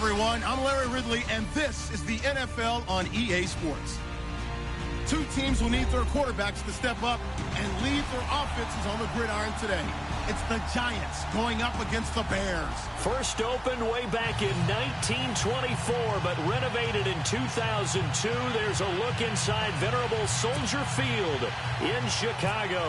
everyone. I'm Larry Ridley, and this is the NFL on EA Sports. Two teams will need their quarterbacks to step up and lead their offenses on the gridiron today. It's the Giants going up against the Bears. First opened way back in 1924, but renovated in 2002. There's a look inside venerable Soldier Field in Chicago.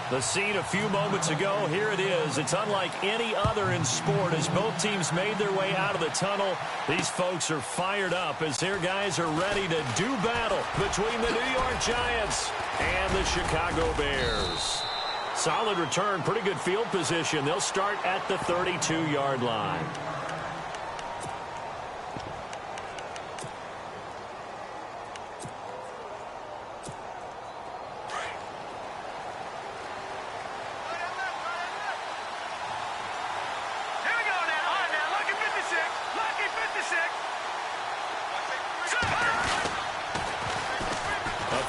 The scene a few moments ago, here it is. It's unlike any other in sport as both teams made their way out of the tunnel. These folks are fired up as their guys are ready to do battle between the New York Giants and the Chicago Bears. Solid return, pretty good field position. They'll start at the 32-yard line.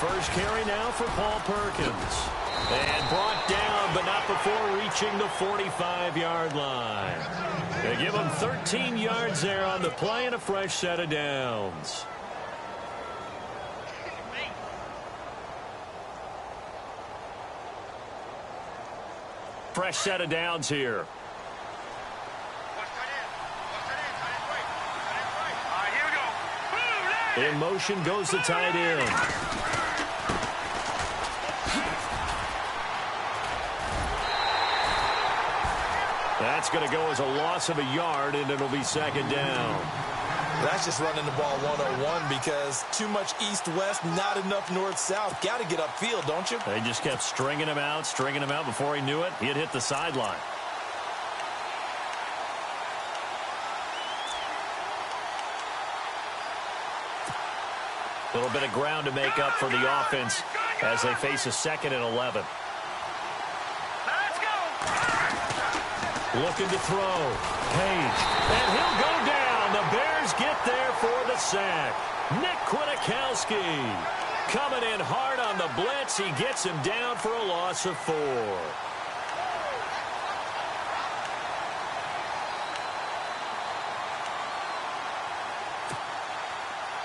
First carry now for Paul Perkins. And brought down, but not before reaching the 45-yard line. They give him 13 yards there on the play and a fresh set of downs. Fresh set of downs here. In motion goes the tight end. That's going to go as a loss of a yard, and it'll be second down. That's just running the ball 101 because too much east-west, not enough north-south. Got to get upfield, don't you? They just kept stringing him out before he knew it. He had hit the sideline. A little bit of ground to make up for the offense as they face a 2nd and 11. Looking to throw. Page. And he'll go down. The Bears get there for the sack. Nick Kwiatkowski coming in hard on the blitz. He gets him down for a loss of 4.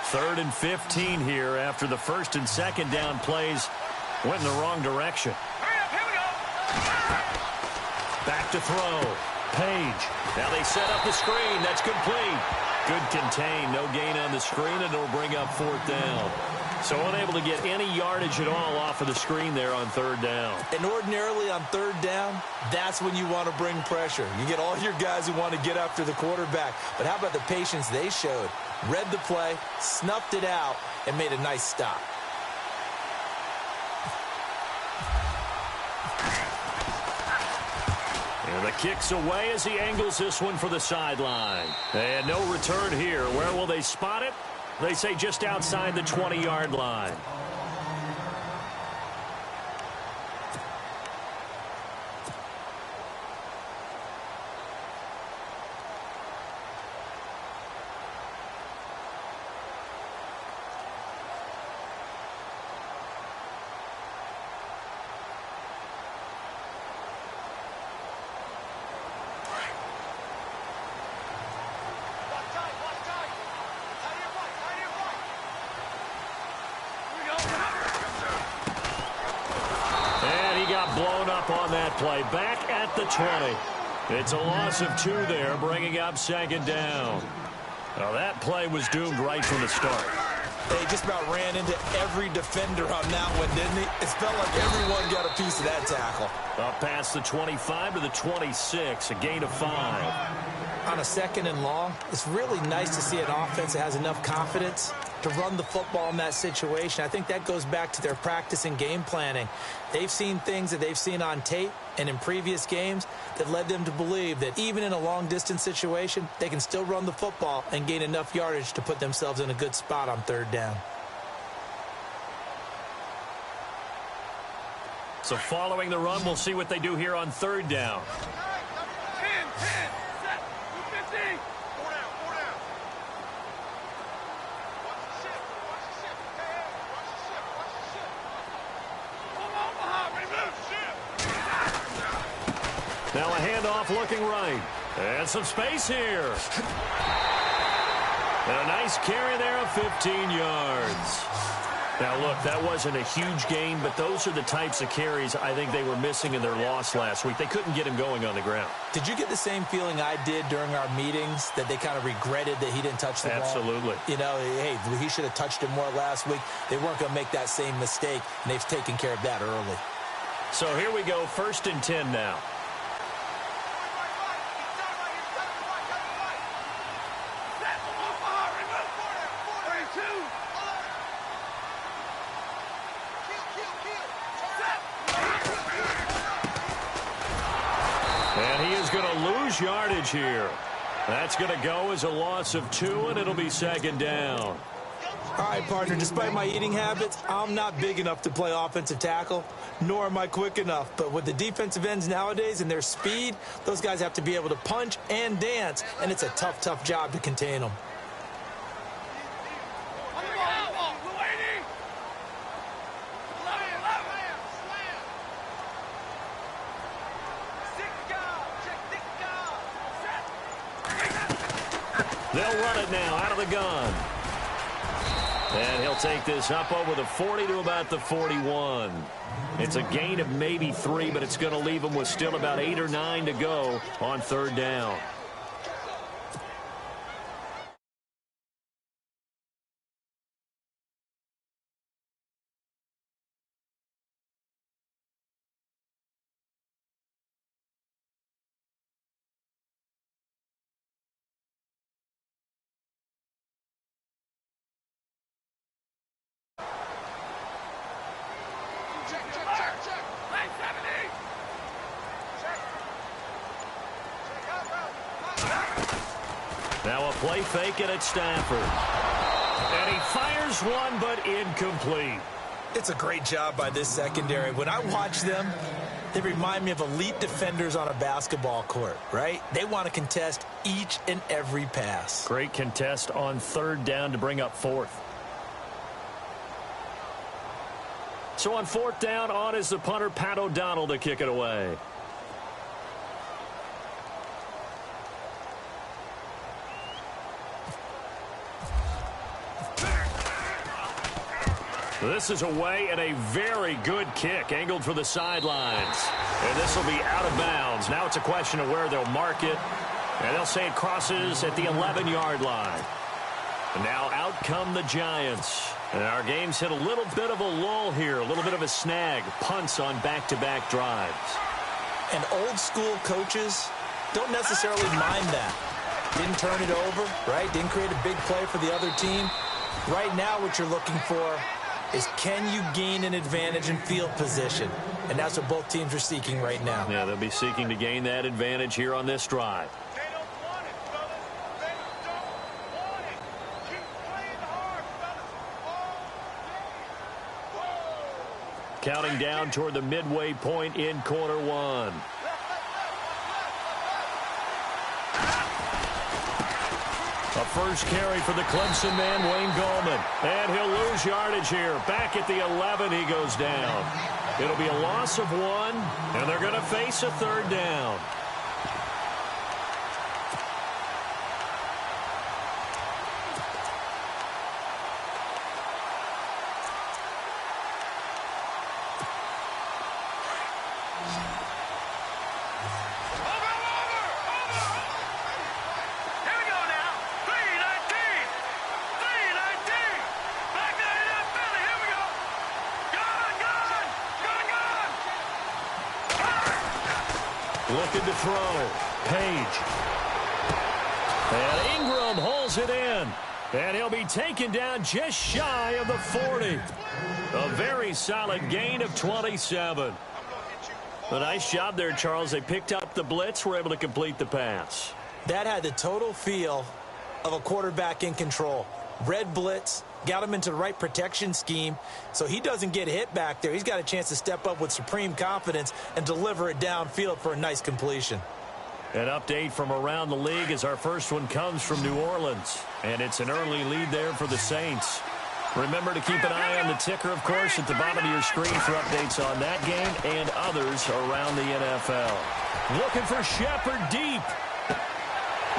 Third and 15 here after the 1st and 2nd down plays went in the wrong direction. Back to throw. Page. Now they set up the screen. That's complete. Good contain. No gain on the screen, and it'll bring up 4th down. So unable to get any yardage at all off of the screen there on 3rd down. And ordinarily on 3rd down, that's when you want to bring pressure. You get all your guys who want to get after the quarterback. But how about the patience they showed? Read the play, snuffed it out, and made a nice stop. And the kick's away as he angles this one for the sideline. And no return here. Where will they spot it? They say just outside the 20-yard line. Blown up on that play. Back at the 20. It's a loss of 2 there, bringing up 2nd down. Well, that play was doomed right from the start. They just about ran into every defender on that one, didn't he? It felt like everyone got a piece of that tackle. Up past the 25 to the 26, a gain of 5. On a 2nd and long, it's really nice to see an offense that has enough confidence to run the football in that situation. I think that goes back to their practice and game planning. They've seen things that they've seen on tape and in previous games that led them to believe that even in a long-distance situation, they can still run the football and gain enough yardage to put themselves in a good spot on 3rd down. So following the run, we'll see what they do here on 3rd down. 10, 10, set, 250. Now a handoff looking right. And some space here. And a nice carry there of 15 yards. Now, look, that wasn't a huge gain, but those are the types of carries I think they were missing in their loss last week. They couldn't get him going on the ground. Did you get the same feeling I did during our meetings, that they kind of regretted that he didn't touch the ball? Absolutely. You know, hey, he should have touched it more last week. They weren't going to make that same mistake, and they've taken care of that early. So here we go, 1st and 10 now. And he is going to lose yardage here. That's going to go as a loss of 2, and it'll be 2nd down. All right, partner, despite my eating habits, I'm not big enough to play offensive tackle, nor am I quick enough. But with the defensive ends nowadays and their speed, those guys have to be able to punch and dance, and it's a tough, tough job to contain them. They'll run it now out of the gun. And he'll take this up over the 40 to about the 41. It's a gain of maybe 3, but it's going to leave him with still about 8 or 9 to go on 3rd down. Now a play fake it at Stafford. And he fires one, but incomplete. It's a great job by this secondary. When I watch them, they remind me of elite defenders on a basketball court, right? They want to contest each and every pass. Great contest on 3rd down to bring up 4th. So on 4th down, on is the punter, Pat O'Donnell, to kick it away. This is away and a very good kick, angled for the sidelines. And this will be out of bounds. Now it's a question of where they'll mark it. And they'll say it crosses at the 11-yard line. And now out come the Giants. And our game's hit a little bit of a lull here, a little bit of a snag. Punts on back-to-back drives. And old-school coaches don't necessarily mind that. Didn't turn it over, right? Didn't create a big play for the other team. Right now what you're looking for is, can you gain an advantage in field position? And that's what both teams are seeking right now. Yeah, they'll be seeking to gain that advantage here on this drive. They don't want it, fellas. They don't want it. Keep playing hard, fellas. Counting down toward the midway point in quarter 1. A first carry for the Clemson man, Wayne Gallman. And he'll lose yardage here. Back at the 11, he goes down. It'll be a loss of 1, and they're going to face a 3rd down. Looking to throw. Page. And Ingram holds it in. And he'll be taken down just shy of the 40. A very solid gain of 27. A nice job there, Charles. They picked up the blitz, were able to complete the pass. That had the total feel of a quarterback in control. Red blitz, got him into the right protection scheme, so he doesn't get hit back there. He's got a chance to step up with supreme confidence and deliver it downfield for a nice completion. An update from around the league as our first one comes from New Orleans. And it's an early lead there for the Saints. Remember to keep an eye on the ticker, of course, at the bottom of your screen for updates on that game and others around the NFL. Looking for Shepard deep.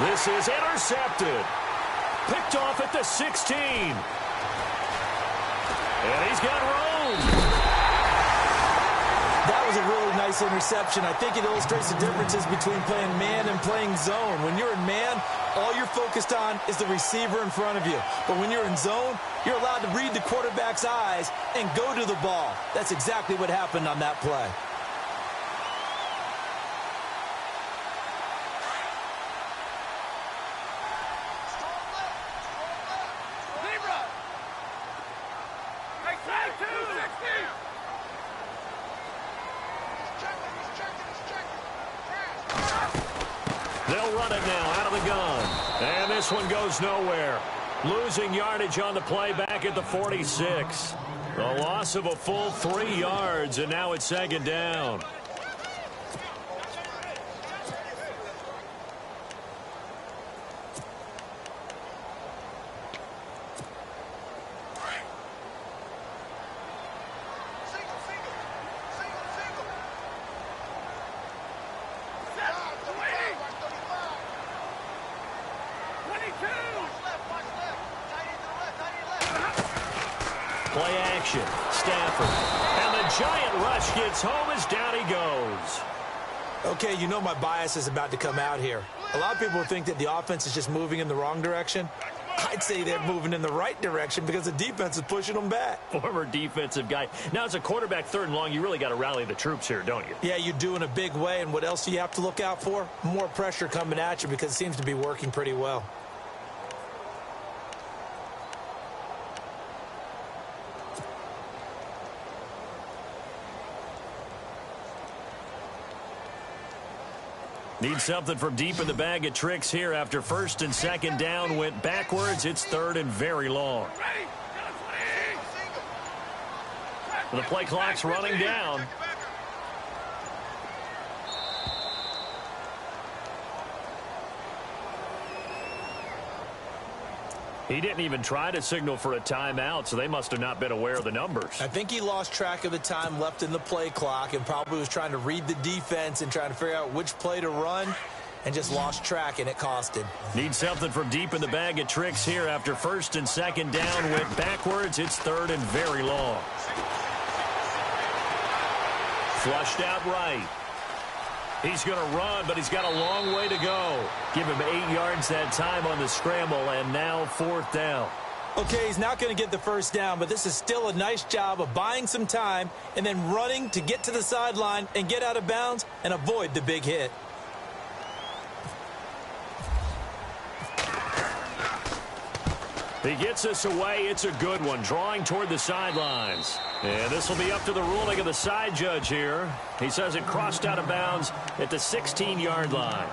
This is intercepted. picked off at the 16. And he's got room. That was a really nice interception. I think it illustrates the differences between playing man and playing zone. When you're in man, all you're focused on is the receiver in front of you. But when you're in zone, you're allowed to read the quarterback's eyes and go to the ball. That's exactly what happened on that play. They'll run it now out of the gun. And this one goes nowhere. Losing yardage on the play back at the 46. A loss of a full 3 yards, and now it's second down. Play action. Stafford. And the giant rush gets home as down he goes. Okay, you know my bias is about to come out here. A lot of people think that the offense is just moving in the wrong direction. I'd say they're moving in the right direction because the defense is pushing them back. Former defensive guy. Now, as a quarterback, 3rd and long, you really got to rally the troops here, don't you? Yeah, you do in a big way. And what else do you have to look out for? More pressure coming at you because it seems to be working pretty well. Need something from deep in the bag of tricks here after 1st and 2nd down went backwards. It's 3rd and very long. The play clock's running down. He didn't even try to signal for a timeout, so they must have not been aware of the numbers. I think he lost track of the time left in the play clock and probably was trying to read the defense and trying to figure out which play to run and just lost track, and it cost him. Need something from deep in the bag of tricks here after 1st and 2nd down went backwards. It's 3rd and very long. Flushed out right. He's going to run, but he's got a long way to go. Give him 8 yards that time on the scramble, and now 4th down. Okay, he's not going to get the 1st down, but this is still a nice job of buying some time and then running to get to the sideline and get out of bounds and avoid the big hit. He gets us away. It's a good one, drawing toward the sidelines. And this will be up to the ruling of the side judge here. He says it crossed out of bounds at the 16-yard line.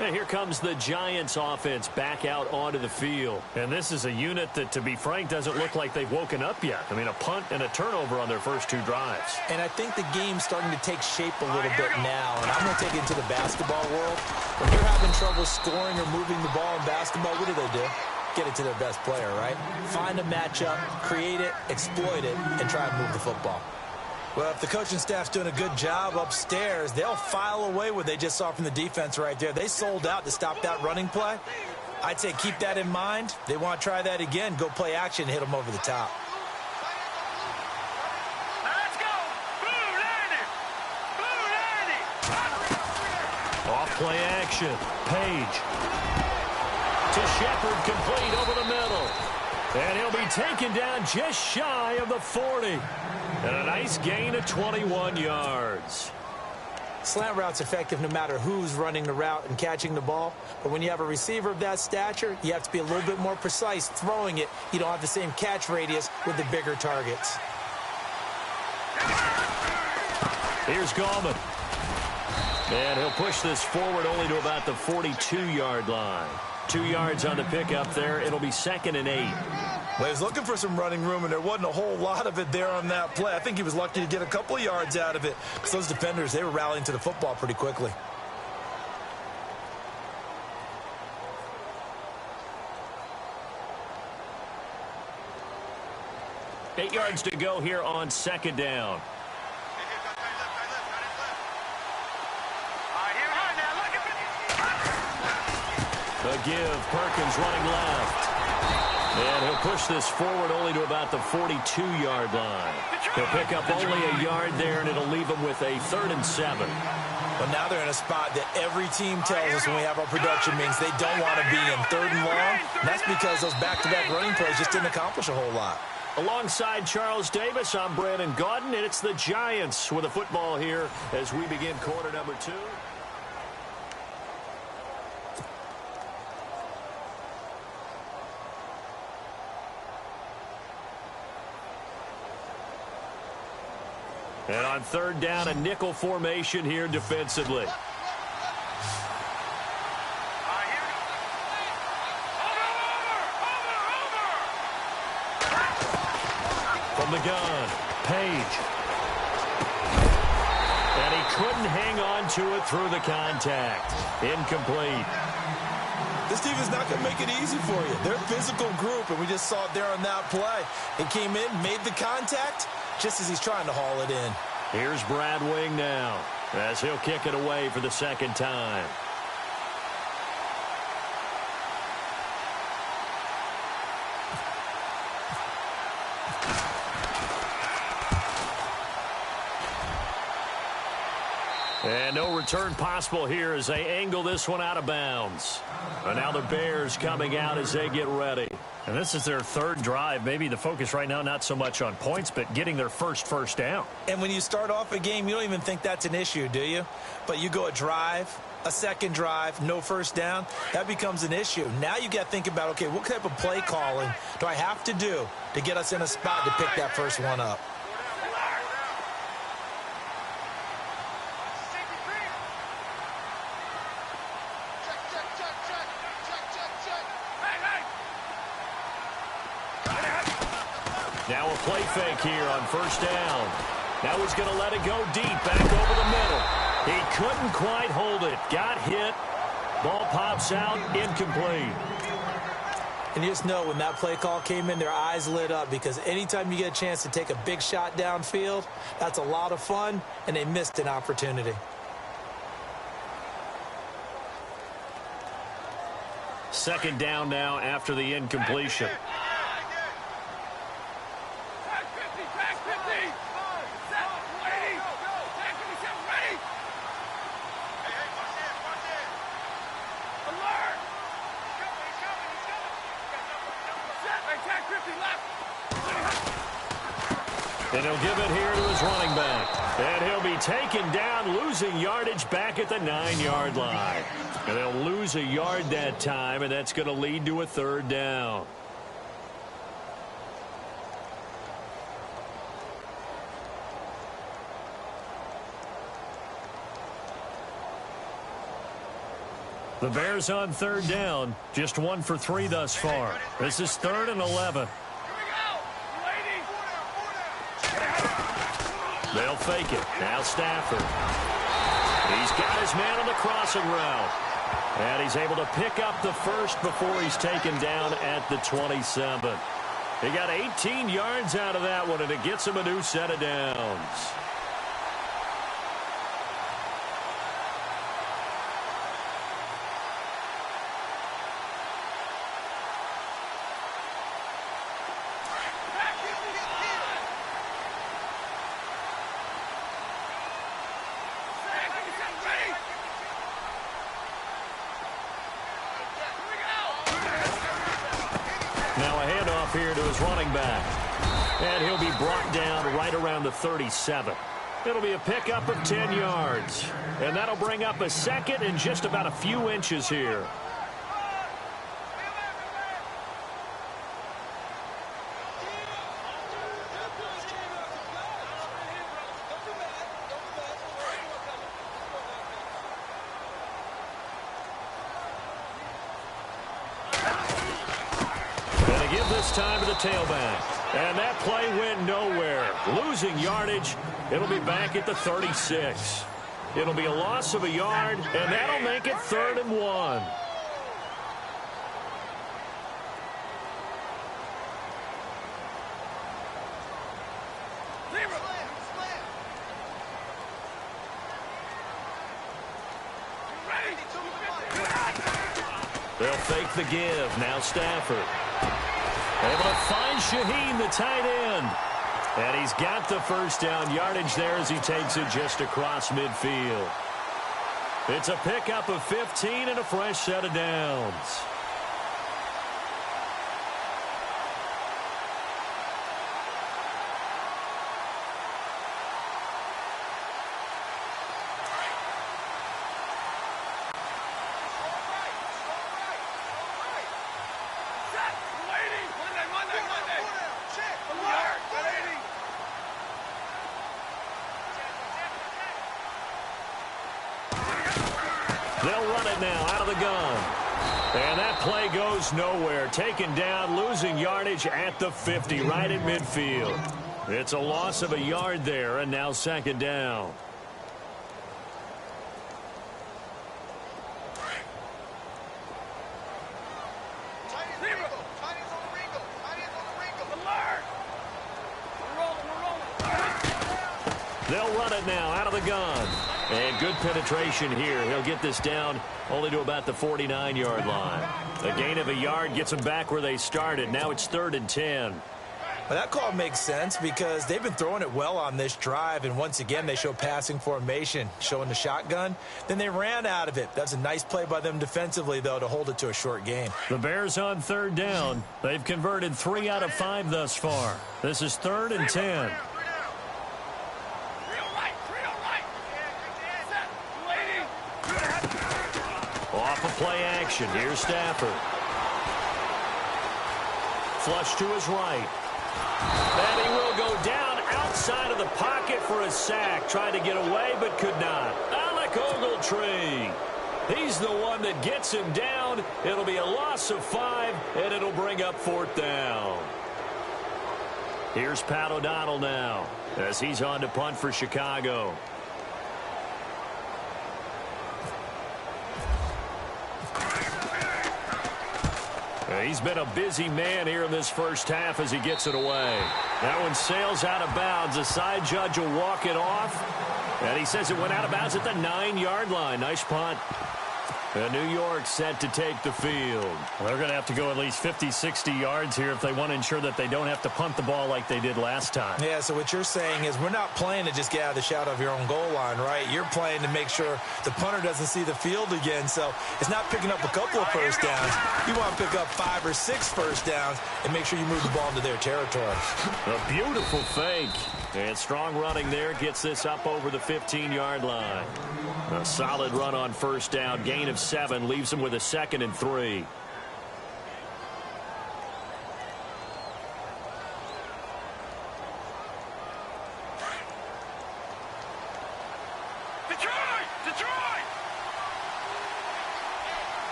And here comes the Giants offense back out onto the field. And this is a unit that, to be frank, doesn't look like they've woken up yet. I mean, a punt and a turnover on their first 2 drives. And I think the game's starting to take shape a little bit now. And I'm going to take it into the basketball world. When you're having trouble scoring or moving the ball in basketball, what do? Get it to their best player, right? Find a matchup, create it, exploit it, and try and move the football. Well, if the coaching staff's doing a good job upstairs, they'll file away what they just saw from the defense right there. They sold out to stop that running play. I'd say keep that in mind. They want to try that again. Go play action and hit them over the top. Let's go. Boo, Landy. Boo, Landy. Off play action. Page. To Shepard, complete over the middle. And he'll be taken down just shy of the 40. And a nice gain of 21 yards. Slant route's effective no matter who's running the route and catching the ball. But when you have a receiver of that stature, you have to be a little bit more precise throwing it. You don't have the same catch radius with the bigger targets. Here's Gallman. And he'll push this forward only to about the 42-yard line. 2 yards on the pickup there. It'll be 2nd and 8. Well, he was looking for some running room, and there wasn't a whole lot of it there on that play. I think he was lucky to get a couple of yards out of it because those defenders, they were rallying to the football pretty quickly. Eight yards to go here on 2nd down. A give, Perkins running left. And he'll push this forward only to about the 42-yard line. He'll pick up only a yard there, and it'll leave him with a 3rd and 7. But now they're in a spot that every team tells us when we have our production means they don't want to be in 3rd and long. And that's because those back-to-back running plays just didn't accomplish a whole lot. Alongside Charles Davis, I'm Brandon Gaudin, and it's the Giants with a football here as we begin quarter number 2. And on 3rd down, a nickel formation here defensively. From the gun, Page. And he couldn't hang on to it through the contact. Incomplete. This defense is not going to make it easy for you. They're a physical group, and we just saw it there on that play. He came in, made the contact, just as he's trying to haul it in. Here's Brad Wing now, as he'll kick it away for the 2nd time. And no return possible here as they angle this one out of bounds. And now the Bears coming out as they get ready. And this is their 3rd drive. Maybe the focus right now not so much on points, but getting their first down. And when you start off a game, you don't even think that's an issue, do you? But you go a drive, a 2nd drive, no first down, that becomes an issue. Now you got to think about, okay, what type of play calling do I have to do to get us in a spot to pick that first one up? Now a play fake here on 1st down. Now he's going to let it go deep, back over the middle. He couldn't quite hold it. Got hit. Ball pops out, incomplete. And you just know when that play call came in, their eyes lit up because anytime you get a chance to take a big shot downfield, that's a lot of fun, and they missed an opportunity. Second down now after the incompletion. And he'll give it here to his running back. And he'll be taken down, losing yardage back at the 9-yard line. And they'll lose a yard that time, and that's going to lead to a 3rd down. The Bears on 3rd down, just 1 for 3 thus far. This is 3rd and 11. They'll fake it. Now Stafford. He's got his man on the crossing route. And he's able to pick up the first before he's taken down at the 27. He got 18 yards out of that one, and it gets him a new set of downs. Here to his running back. And he'll be brought down right around the 37. It'll be a pickup of 10 yards. And that'll bring up a 2nd and just about a few inches here. Time to the tailback. And that play went nowhere. Losing yardage. It'll be back at the 36. It'll be a loss of a yard, and that'll make it 3rd and 1. They'll fake the give. Now Stafford. Able to find Shaheen, the tight end. And he's got the first down yardage there as he takes it just across midfield. It's a pickup of 15 and a fresh set of downs. They'll run it now out of the gun. And that play goes nowhere. Taken down, losing yardage at the 50, right at midfield. It's a loss of a yard there, and now second down. They'll run it now out of the gun. And good penetration here. He'll get this down only to about the 49-yard line. A gain of a yard gets them back where they started. Now it's 3rd and 10. Well, that call makes sense because they've been throwing it well on this drive, and once again they show passing formation, showing the shotgun. Then they ran out of it. That's a nice play by them defensively, though, to hold it to a short gain. The Bears on 3rd down. They've converted 3 out of 5 thus far. This is 3rd and 10. Off of play action. Here's Stafford. Flush to his right. And he will go down outside of the pocket for a sack. Tried to get away but could not. Alec Ogletree. He's the one that gets him down. It'll be a loss of 5, and it'll bring up 4th down. Here's Pat O'Donnell now as he's on to punt for Chicago. He's been a busy man here in this first half as he gets it away. That one sails out of bounds. The side judge will walk it off. And he says it went out of bounds at the 9-yard line. Nice punt. And New York set to take the field. Well, they're going to have to go at least 50, 60 yards here if they want to ensure that they don't have to punt the ball like they did last time. Yeah, so what you're saying is we're not playing to just get out of the shadow of your own goal line, right? You're playing to make sure the punter doesn't see the field again. So it's not picking up a couple of first downs. You want to pick up 5 or 6 first downs and make sure you move the ball into their territory. A beautiful fake. And strong running there gets this up over the 15-yard line. A solid run on first down. Gain of 7 leaves them with a 2nd and 3. Detroit!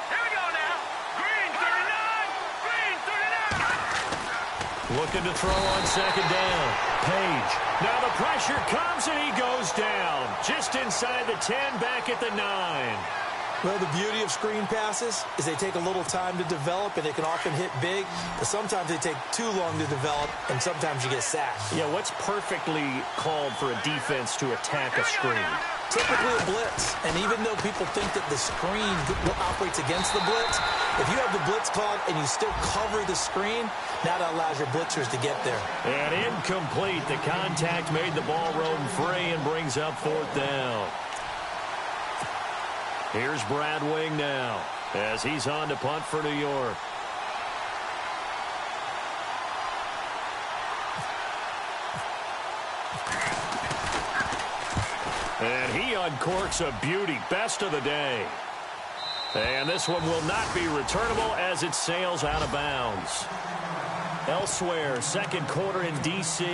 Here we go now. Green 39. Looking to throw on 2nd down. Page. Now the pressure comes and he goes down. Just inside the 10, back at the 9. Well, the beauty of screen passes is they take a little time to develop, and they can often hit big, but sometimes they take too long to develop, and sometimes you get sacked. Yeah, what's perfectly called for a defense to attack a screen? Typically a blitz, and even though people think that the screen operates against the blitz, if you have the blitz called and you still cover the screen, now that allows your blitzers to get there. And incomplete. The contact made the ball roam free and brings up 4th down. Here's Brad Wing now as he's on to punt for New York. And he uncorks a beauty. Best of the day. And this one will not be returnable as it sails out of bounds. Elsewhere, second quarter in D.C.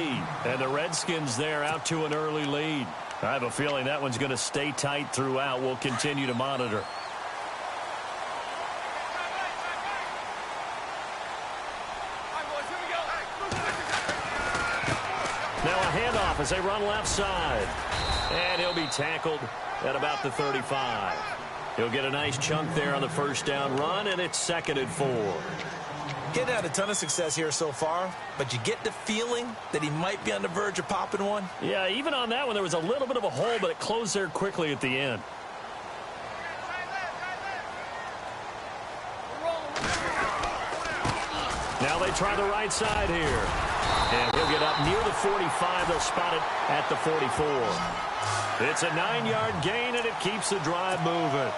And the Redskins there out to an early lead. I have a feeling that one's going to stay tight throughout. We'll continue to monitor. Now a handoff as they run left side. And he'll be tackled at about the 35. He'll get a nice chunk there on the first down run, and it's 2nd and 4. Getting had a ton of success here so far, but you get the feeling that he might be on the verge of popping one. Yeah, even on that one, there was a little bit of a hole, but it closed there quickly at the end. Now they try the right side here. And he'll get up near the 45. They'll spot it at the 44. It's a 9-yard gain, and it keeps the drive moving.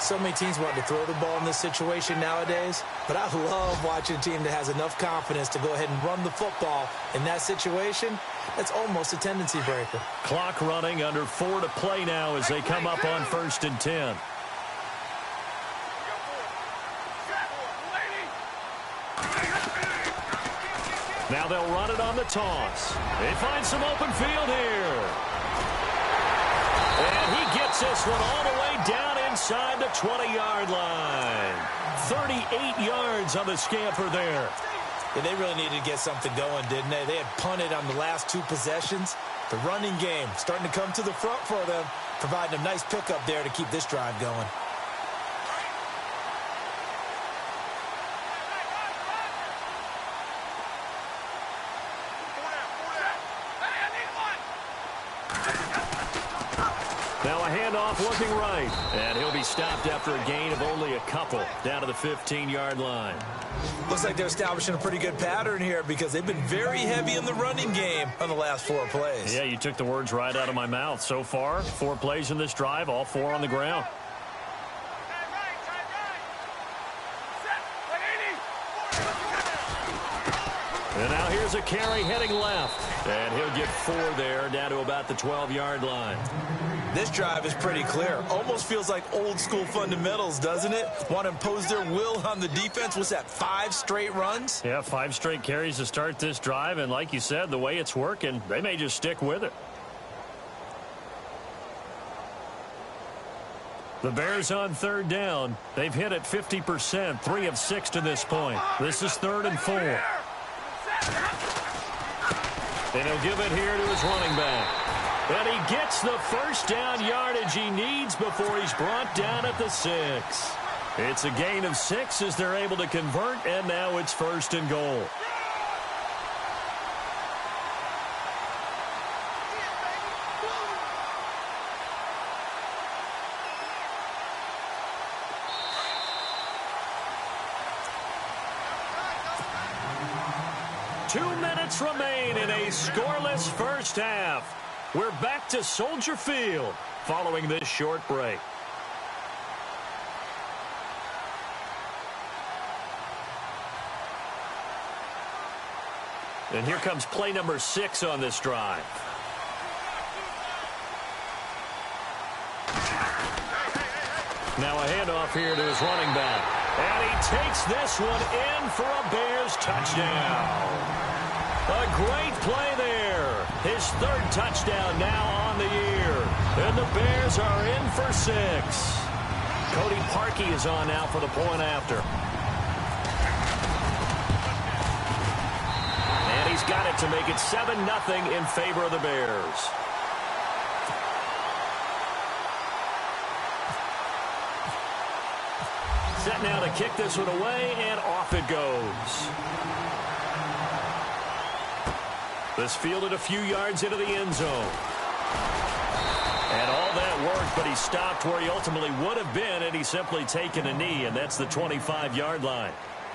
So many teams want to throw the ball in this situation nowadays, but I love watching a team that has enough confidence to go ahead and run the football. In that situation, that's almost a tendency breaker. Clock running, under 4 to play now as they come up on 1st and 10. Now they'll run it on the toss. They find some open field here. And he gets this one all the way down inside the 20-yard line. 38 yards on the scamper there. Yeah, they really needed to get something going, didn't they? They had punted on the last 2 possessions. The running game starting to come to the front for them, providing a nice pickup there to keep this drive going. Now a handoff looking right, and he'll be stopped after a gain of only a couple down to the 15-yard line. Looks like they're establishing a pretty good pattern here because they've been very heavy in the running game on the last 4 plays. Yeah, you took the words right out of my mouth. So far, 4 plays in this drive, all 4 on the ground. And now here's a carry heading left, and he'll get 4 there down to about the 12-yard line. This drive is pretty clear. Almost feels like old school fundamentals, doesn't it? Want to impose their will on the defense. What's that, 5 straight runs? Yeah, 5 straight carries to start this drive. And like you said, the way it's working, they may just stick with it. The Bears on 3rd down. They've hit it 50%, 3 of 6 to this point. This is 3rd and 4. And he'll give it here to his running back. And he gets the first down yardage he needs before he's brought down at the 6. It's a gain of 6 as they're able to convert, and now it's 1st and goal. Remain in a scoreless first half. We're back to Soldier Field following this short break. And here comes play number 6 on this drive. Now a handoff here to his running back. And he takes this one in for a Bears touchdown. A great play there. His 3rd touchdown now on the year. And the Bears are in for 6. Cody Parkey is on now for the point after. And he's got it to make it 7-0 in favor of the Bears. Set now to kick this one away, and off it goes. This fielded a few yards into the end zone. And all that worked, but he stopped where he ultimately would have been, and he's simply taken a knee, and that's the 25-yard line.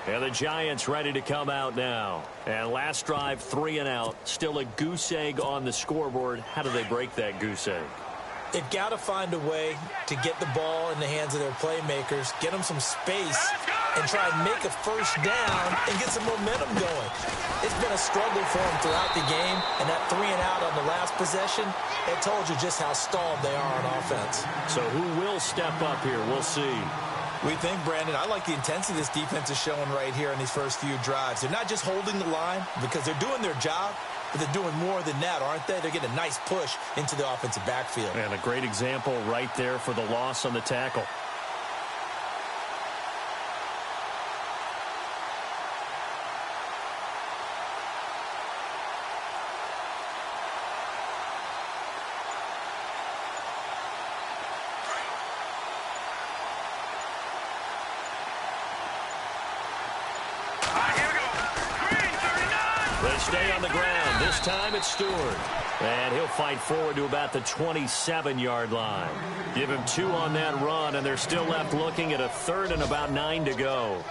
And the Giants ready to come out now. And last drive, 3 and out. Still a goose egg on the scoreboard. How do they break that goose egg? They've got to find a way to get the ball in the hands of their playmakers, get them some space, and try and make a first down and get some momentum going. It's been a struggle for them throughout the game, and that 3 and out on the last possession, it told you just how stalled they are on offense. So who will step up here? We'll see. We think, Brandon, I like the intensity this defense is showing right here in these first few drives. They're not just holding the line because they're doing their job, but they're doing more than that, aren't they? They're getting a nice push into the offensive backfield. And a great example right there for the loss on the tackle. Stay on the ground. This time it's Stewart. And he'll fight forward to about the 27-yard line. Give him 2 on that run, and they're still left looking at a 3rd and about 9 to go.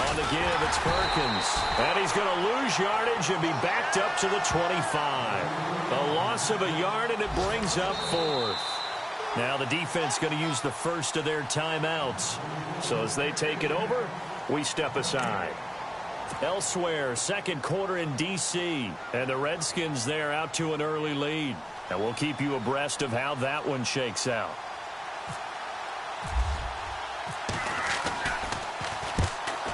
On the give, it's Perkins. And he's going to lose yardage and be backed up to the 25. A loss of a yard, and it brings up 4th. Now the defense going to use the first of their timeouts. So as they take it over, we step aside. Elsewhere, second quarter in D.C. And the Redskins there out to an early lead. And we'll keep you abreast of how that one shakes out.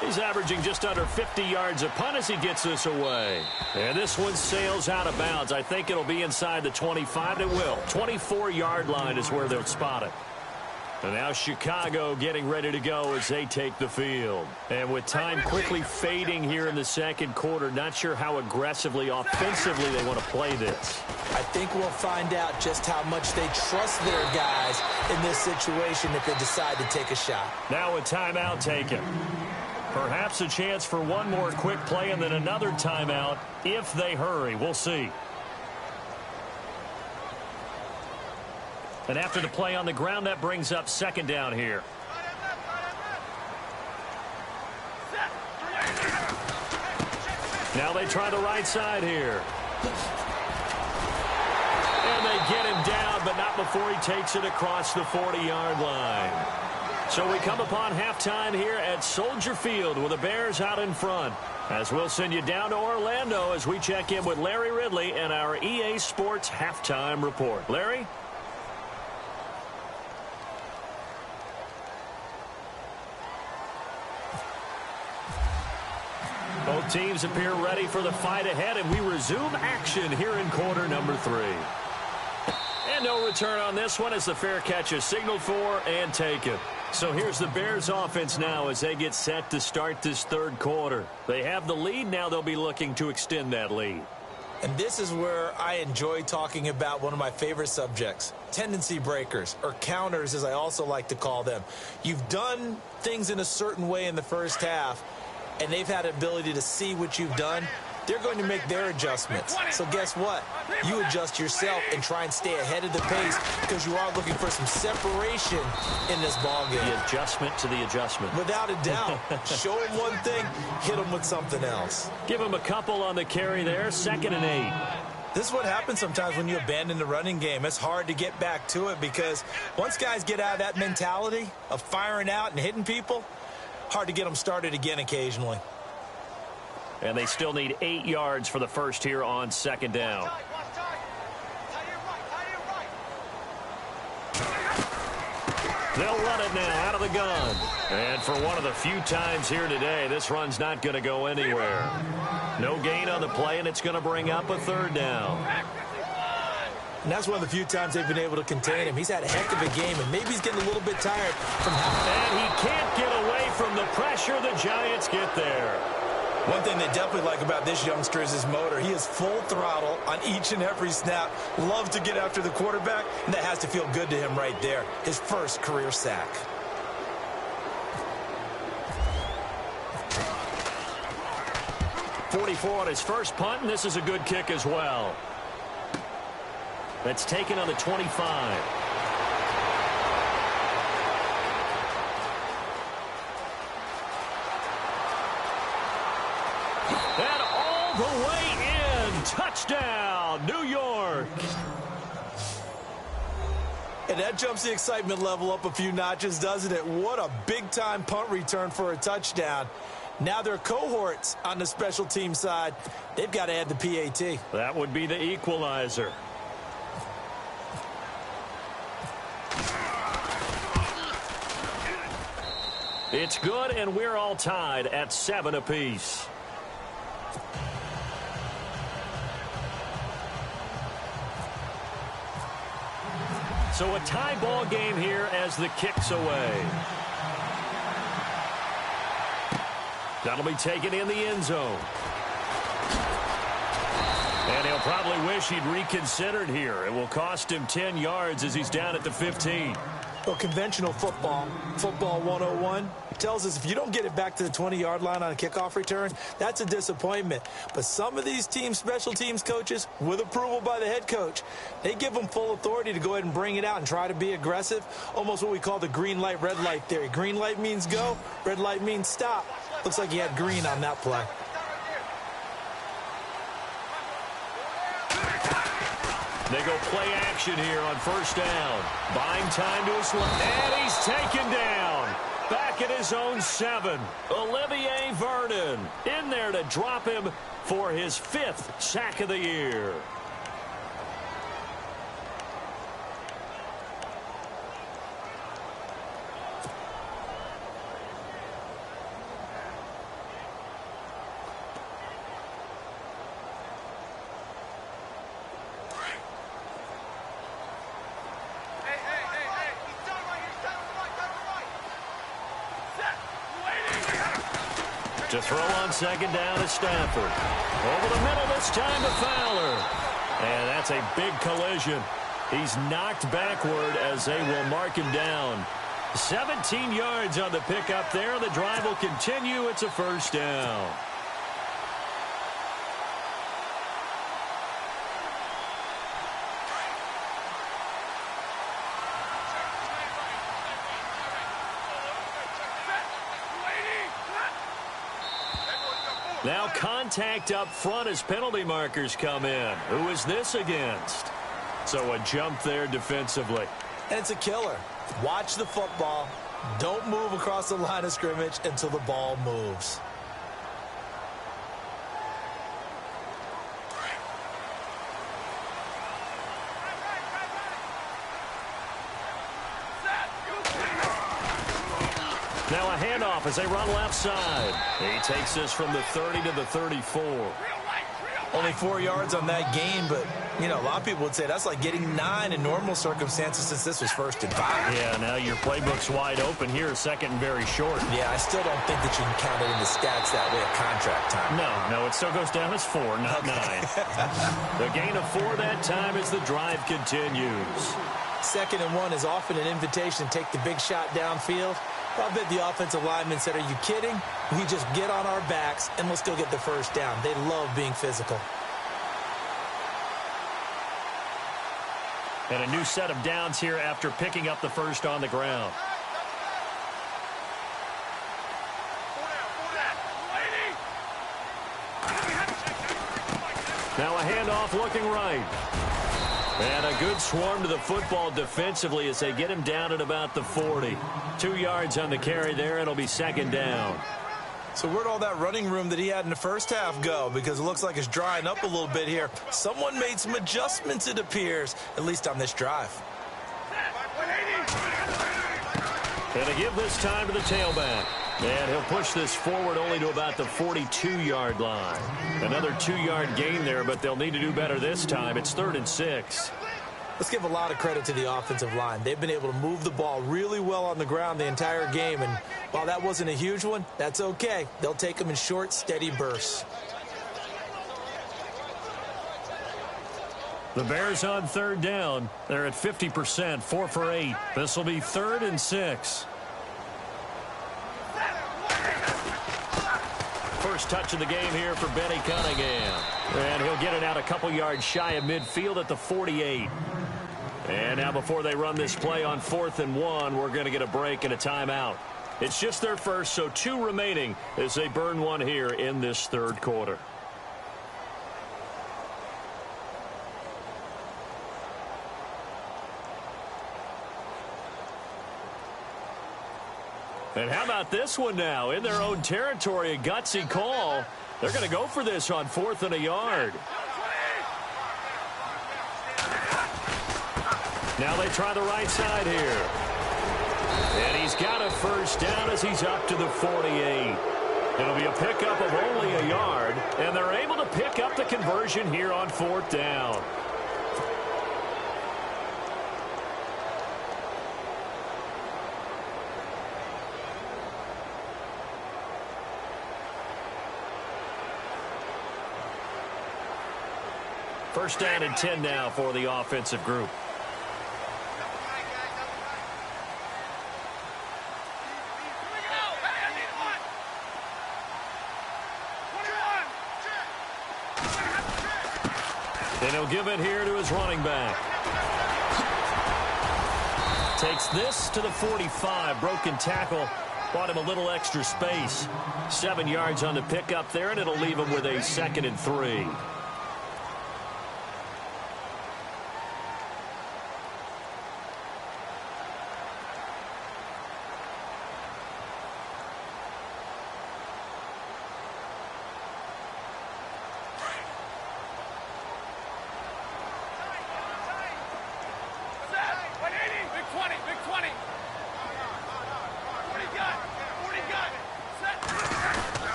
He's averaging just under 50 yards a punt as he gets this away. And this one sails out of bounds. I think it'll be inside the 25. It will. 24-yard line is where they'll spot it. And now Chicago getting ready to go as they take the field. And with time quickly fading here in the second quarter, not sure how aggressively, offensively they want to play this. I think we'll find out just how much they trust their guys in this situation if they decide to take a shot. Now a timeout taken. Perhaps a chance for one more quick play and then another timeout if they hurry. We'll see. And after the play on the ground, that brings up second down here. Now they try the right side here. And they get him down, but not before he takes it across the 40-yard line. So we come upon halftime here at Soldier Field with the Bears out in front. As we'll send you down to Orlando as we check in with Larry Ridley and our EA Sports Halftime Report. Larry? Both teams appear ready for the fight ahead, and we resume action here in quarter number 3. And no return on this one as the fair catch is signaled for and taken. So here's the Bears offense now as they get set to start this third quarter. They have the lead. Now they'll be looking to extend that lead. And this is where I enjoy talking about one of my favorite subjects, tendency breakers, or counters as I also like to call them. You've done things in a certain way in the first half, and they've had the ability to see what you've done. They're going to make their adjustments. So guess what? You adjust yourself and try and stay ahead of the pace because you are looking for some separation in this ballgame. The adjustment to the adjustment. Without a doubt. Show them one thing, hit them with something else. Give them a couple on the carry there, 2nd and 8. This is what happens sometimes when you abandon the running game. It's hard to get back to it because once guys get out of that mentality of firing out and hitting people, hard to get them started again occasionally. And they still need 8 yards for the first here on second down. They'll run it now out of the gun. And for one of the few times here today, this run's not going to go anywhere. No gain on the play, and it's going to bring up a third down. And that's one of the few times they've been able to contain him. He's had a heck of a game, and maybe he's getting a little bit tired from how... And he can't get away from the pressure. The Giants get there. One thing they definitely like about this youngster is his motor. He is full throttle on each and every snap. Loves to get after the quarterback, and that has to feel good to him right there. His first career sack. .44 on his first punt, and this is a good kick as well. That's taken on the 25. And all the way in. Touchdown, New York. And that jumps the excitement level up a few notches, doesn't it? What a big-time punt return for a touchdown. Now their cohorts on the special team side, they've got to add the PAT. That would be the equalizer. It's good, and we're all tied at 7 apiece. So a tie ball game here as the kick's away. That'll be taken in the end zone. And he'll probably wish he'd reconsidered here. It will cost him 10 yards as he's down at the 15. Well, conventional football 101, tells us if you don't get it back to the 20-yard line on a kickoff return, that's a disappointment. But some of these special teams coaches, with approval by the head coach, they give them full authority to go ahead and bring it out and try to be aggressive, almost what we call the green light, red light theory. Green light means go, red light means stop. Looks like he had green on that play. They go play action here on first down. Buying time to his left. And he's taken down. Back at his own 7. Olivier Vernon in there to drop him for his 5th sack of the year. To throw on second down is Stafford. Over the middle this time to Fowler. And that's a big collision. He's knocked backward as they will mark him down. 17 yards on the pickup there. The drive will continue. It's a first down. Now contact up front as penalty markers come in. Who is this against? So a jump there defensively. And it's a killer. Watch the football. Don't move across the line of scrimmage until the ball moves. Now a handoff as they run left side. He takes this from the 30 to the 34. Only 4 yards on that gain, but, you know, a lot of people would say that's like getting 9 in normal circumstances since this was 1st and 5. Yeah, now your playbook's wide open here, 2nd and very short. Yeah, I still don't think that you can count it in the stats that way at contract time. No, it still goes down as 4, not 9. The gain of 4 that time as the drive continues. 2nd and 1 is often an invitation to take the big shot downfield. I bet the offensive lineman said, are you kidding? We just get on our backs and let's go get the first down. They love being physical. And a new set of downs here after picking up the first on the ground. Now a handoff looking right. And a good swarm to the football defensively as they get him down at about the 40. 2 yards on the carry there. It'll be 2nd down. So where'd all that running room that he had in the first half go? Because it looks like it's drying up a little bit here. Someone made some adjustments, it appears, at least on this drive. And to give this time to the tailback. And he'll push this forward only to about the 42-yard line. Another 2-yard gain there, but they'll need to do better this time. It's 3rd and 6. Let's give a lot of credit to the offensive line. They've been able to move the ball really well on the ground the entire game. And while that wasn't a huge one, that's okay. They'll take them in short, steady bursts. The Bears on 3rd down. They're at 50%, 4 for 8. This will be 3rd and 6. First touch of the game here for Benny Cunningham. And he'll get it out a couple yards shy of midfield at the 48. And now before they run this play on 4th and 1, we're going to get a break and a timeout. It's just their first, so 2 remaining as they burn one here in this 3rd quarter. And how about this one now? In their own territory, a gutsy call. They're going to go for this on 4th and a yard. Now they try the right side here. And he's got a first down as he's up to the 48. It'll be a pickup of only a yard, and they're able to pick up the conversion here on 4th down. First down and 10 now for the offensive group. And he'll give it here to his running back. Takes this to the 45. Broken tackle. Bought him a little extra space. 7 yards on the pickup there, and it'll leave him with a 2nd and 3.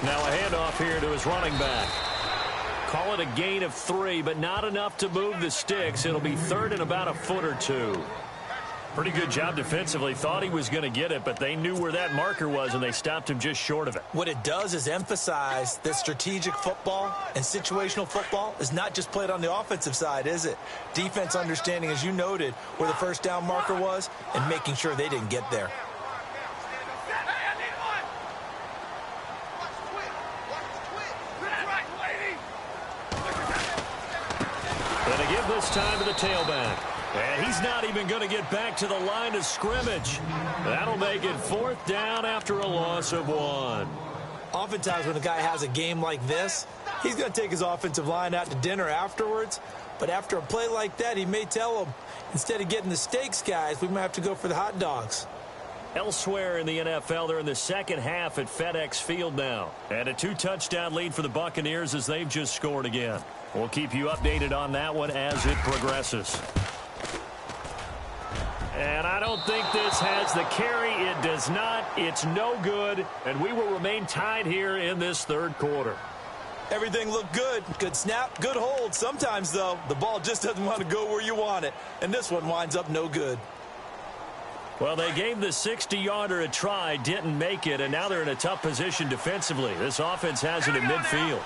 Now a handoff here to his running back. Call it a gain of 3, but not enough to move the sticks. It'll be 3rd and about a foot or 2. Pretty good job defensively. Thought he was going to get it, but they knew where that marker was, and they stopped him just short of it. What it does is emphasize that strategic football and situational football is not just played on the offensive side, is it? Defense understanding, as you noted, where the first down marker was and making sure they didn't get there. And they give this time to the tailback. And he's not even going to get back to the line of scrimmage. That'll make it 4th down after a loss of 1. Oftentimes when a guy has a game like this, he's going to take his offensive line out to dinner afterwards. But after a play like that, he may tell them, instead of getting the steaks, guys, we might have to go for the hot dogs. Elsewhere in the NFL, they're in the second half at FedEx Field now. And a 2-touchdown lead for the Buccaneers as they've just scored again. We'll keep you updated on that one as it progresses. And I don't think this has the carry. It does not. It's no good. And we will remain tied here in this 3rd quarter. Everything looked good. Good snap, good hold. Sometimes, though, the ball just doesn't want to go where you want it. And this one winds up no good. Well, they gave the 60-yarder a try, didn't make it, and now they're in a tough position defensively. This offense has it in midfield.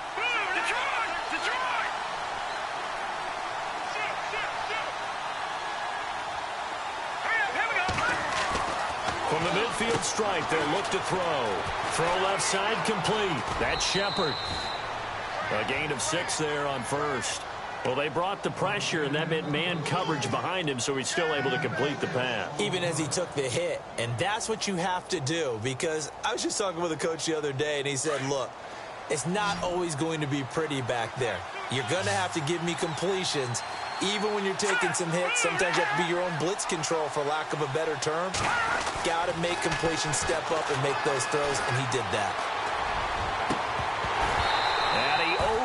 From the midfield stripe, they'll look to throw. Throw left side complete. That's Shepard. A gain of 6 there on first. Well, they brought the pressure, and that meant man coverage behind him, so he's still able to complete the pass. Even as he took the hit, and that's what you have to do, because I was just talking with a coach the other day, and he said, look, it's not always going to be pretty back there. You're going to have to give me completions, even when you're taking some hits. Sometimes you have to be your own blitz control, for lack of a better term. Got to make completions, step up, and make those throws, and he did that.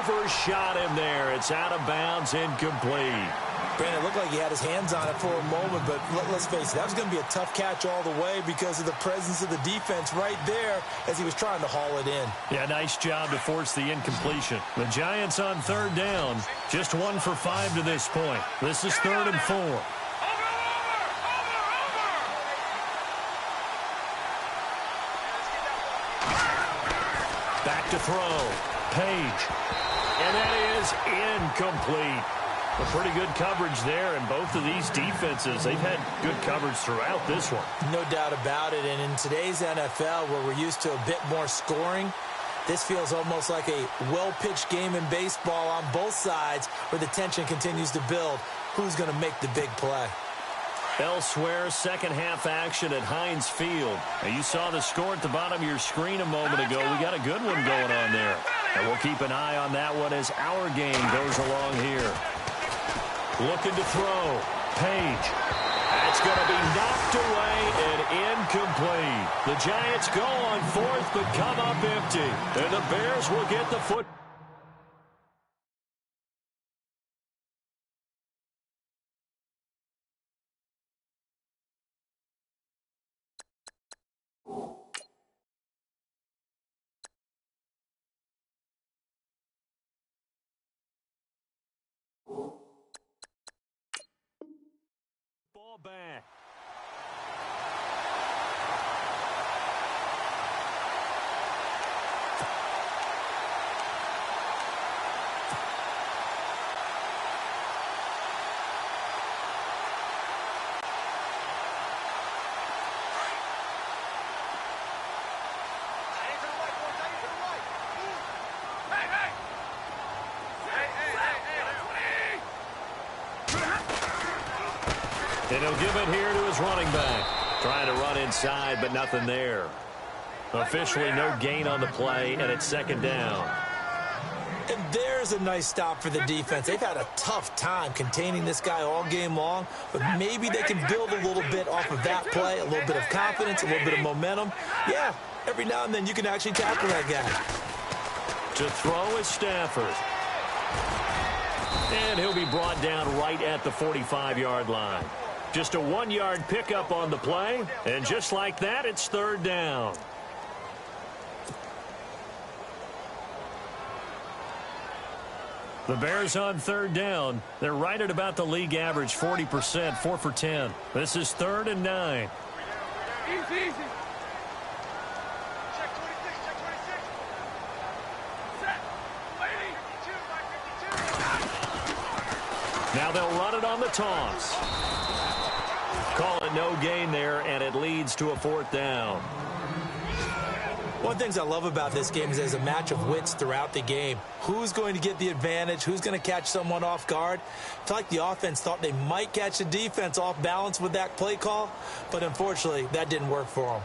Overshot him there. It's out of bounds, incomplete. Brandon, it looked like he had his hands on it for a moment, but let's face it, that was going to be a tough catch all the way because of the presence of the defense right there as he was trying to haul it in. Yeah, nice job to force the incompletion. The Giants on 3rd down, just 1 for 5 to this point. This is 3rd and 4. Back to throw. Page. And that is incomplete. A pretty good coverage there, and both of these defenses, they've had good coverage throughout this one. No doubt about it, and in today's NFL, where we're used to a bit more scoring, this feels almost like a well-pitched game in baseball on both sides where the tension continues to build. Who's going to make the big play? Elsewhere, second half action at Heinz Field. Now, you saw the score at the bottom of your screen a moment ago. We got a good one going on there. And we'll keep an eye on that one as our game goes along here. Looking to throw. Page. That's going to be knocked away and incomplete. The Giants go on 4th but come up empty. And the Bears will get the foot. Ball back. And he'll give it here to his running back. Trying to run inside, but nothing there. Officially no gain on the play, and it's second down. And there's a nice stop for the defense. They've had a tough time containing this guy all game long, but maybe they can build a little bit off of that play, a little bit of confidence, a little bit of momentum. Yeah, every now and then you can actually tackle that guy. To throw is Stafford. And he'll be brought down right at the 45-yard line. Just a 1-yard pickup on the play, and just like that, it's third down. The Bears on third down. They're right at about the league average, 40%, 4 for 10. This is 3rd and 9. Easy. Check 26, check 26. Set. Lady. 52, Now they'll run it on the toss. Call it no gain there, and it leads to a 4th down. One of the things I love about this game is there's a match of wits throughout the game. Who's going to get the advantage? Who's going to catch someone off guard? I feel like the offense thought they might catch the defense off balance with that play call, but unfortunately, that didn't work for them.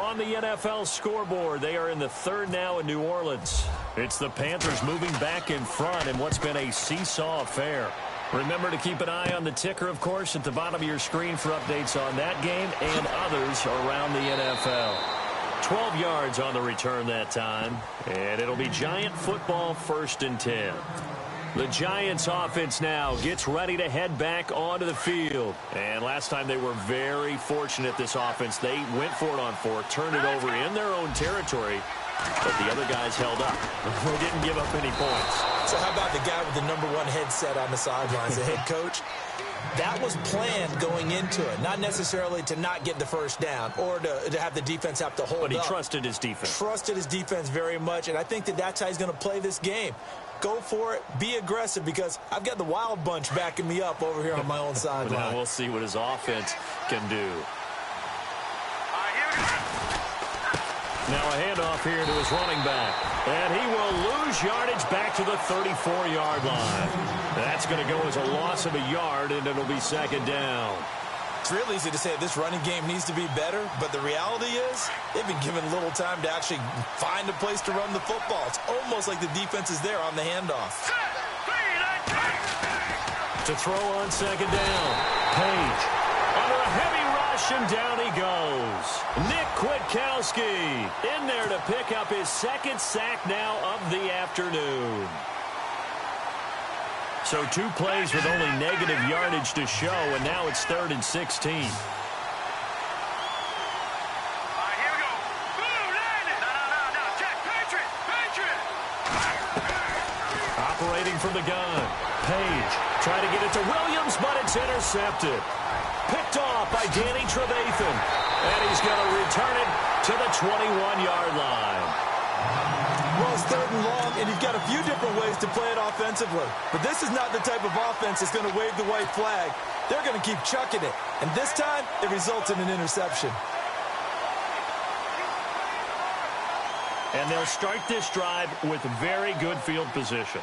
On the NFL scoreboard, they are in the 3rd now in New Orleans. It's the Panthers moving back in front in what's been a seesaw affair. Remember to keep an eye on the ticker, of course, at the bottom of your screen for updates on that game and others around the NFL. 12 yards on the return that time, and it'll be Giant football 1st and 10. The Giants offense now gets ready to head back onto the field. And last time they were very fortunate, this offense. They went for it on 4, turned it over in their own territory, but the other guys held up. They didn't give up any points. So how about the guy with the #1 headset on the sidelines, the head coach? That was planned going into it, not necessarily to not get the first down or to have the defense have to hold up. But he trusted his defense. Trusted his defense very much, and I think that's how he's going to play this game. Go for it, be aggressive, because I've got the wild bunch backing me up over here on my own sideline. Now we'll see what his offense can do. Now a handoff here to his running back. And he will lose yardage back to the 34-yard line. That's going to go as a loss of a yard, and it'll be 2nd down. It's real easy to say this running game needs to be better, but the reality is they've been given little time to actually find a place to run the football. It's almost like the defense is there on the handoff. To throw on 2nd down. Page under a heavy rush, and down he goes. Nick Kwiatkowski in there to pick up his 2nd sack now of the afternoon. So 2 plays with only negative yardage to show, and now it's 3rd and 16. Here we go. No. Check. Patriot. Operating from the gun. Page trying to get it to Williams, but it's intercepted. Picked off by Danny Trevathan. And he's going to return it to the 21-yard line. Well, it's 3rd and long, and you've got a few different ways to play it offensively. But this is not the type of offense that's going to wave the white flag. They're going to keep chucking it. And this time, it results in an interception. And they'll start this drive with very good field position.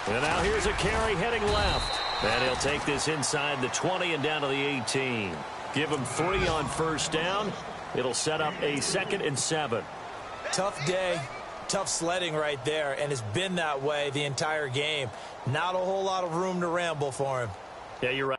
And now here's a carry heading left. And he'll take this inside the 20 and down to the 18. Give him 3 on 1st down. It'll set up a 2nd and 7. Tough day, tough sledding right there, and it's been that way the entire game. Not a whole lot of room to ramble for him. Yeah, you're right.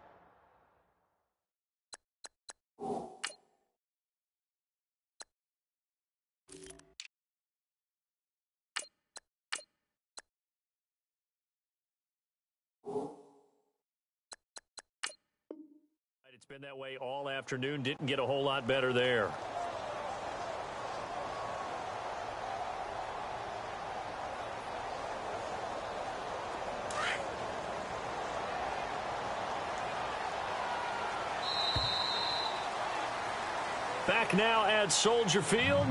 It's been that way all afternoon. Didn't get a whole lot better there. Back now at Soldier Field.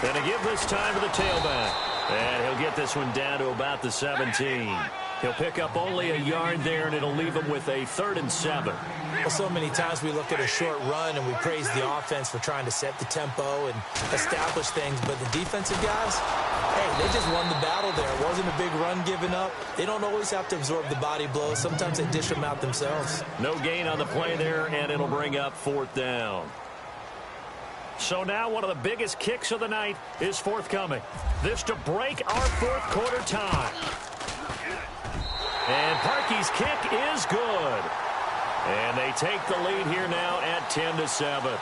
And to give this time to the tailback. And he'll get this one down to about the 17. He'll pick up only a yard there, and it'll leave him with a 3rd and 7. Well, so many times we look at a short run and we praise the offense for trying to set the tempo and establish things, but the defensive guys, hey, they just won the battle there. It wasn't a big run given up. They don't always have to absorb the body blows. Sometimes they dish them out themselves. No gain on the play there, and it'll bring up 4th down. So now one of the biggest kicks of the night is forthcoming. This to break our 4th quarter tie. And Parkey's kick is good. And they take the lead here now at 10-7.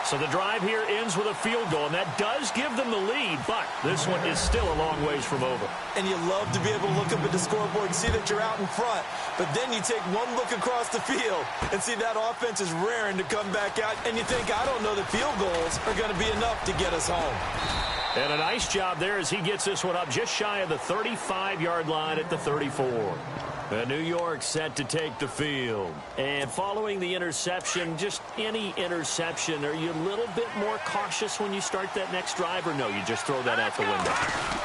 So the drive here ends with a field goal, and that does give them the lead, but this one is still a long ways from over. And you love to be able to look up at the scoreboard and see that you're out in front, but then you take one look across the field and see that offense is raring to come back out, and you think, I don't know that field goals are going to be enough to get us home. And a nice job there as he gets this one up just shy of the 35-yard line at the 34. New York set to take the field. And following the interception, just any interception, are you a little bit more cautious when you start that next drive, or no, you just throw that out the window?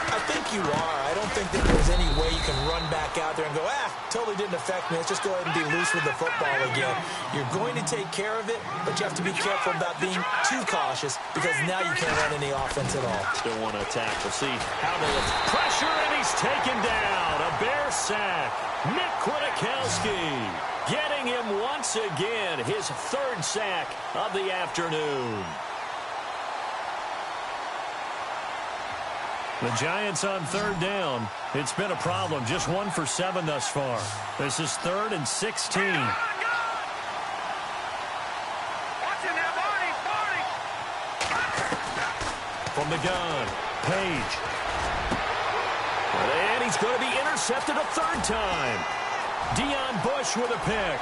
I think you are. I don't think that there's any way you can run back out there and go, totally didn't affect me. Let's just go ahead and be loose with the football again. You're going to take care of it, but you have to be careful about being too cautious because now you can't run any offense at all. Still want to attack. We'll see how they pressure, and he's taken down. A Bear sack. Nick Kwiatkowski getting him once again, his 3rd sack of the afternoon. The Giants on 3rd down. It's been a problem. Just 1 for 7 thus far. This is 3rd and 16. From the gun, Page. And he's going to be intercepted a 3rd time. Deion Bush with a pick.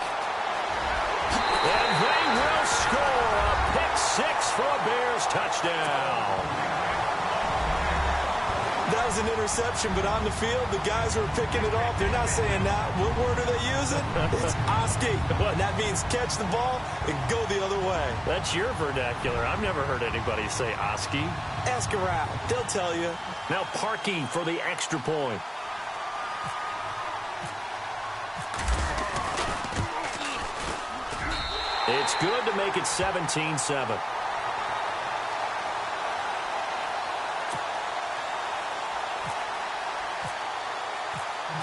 And they will score a pick 6 for a Bears touchdown. That was an interception, but on the field, the guys who are picking it off, they're not saying that. What word are they using? It's Oski. And that means catch the ball and go the other way. That's your vernacular. I've never heard anybody say Oski. Ask around. They'll tell you. Now Parkey for the extra point. It's good to make it 17-7.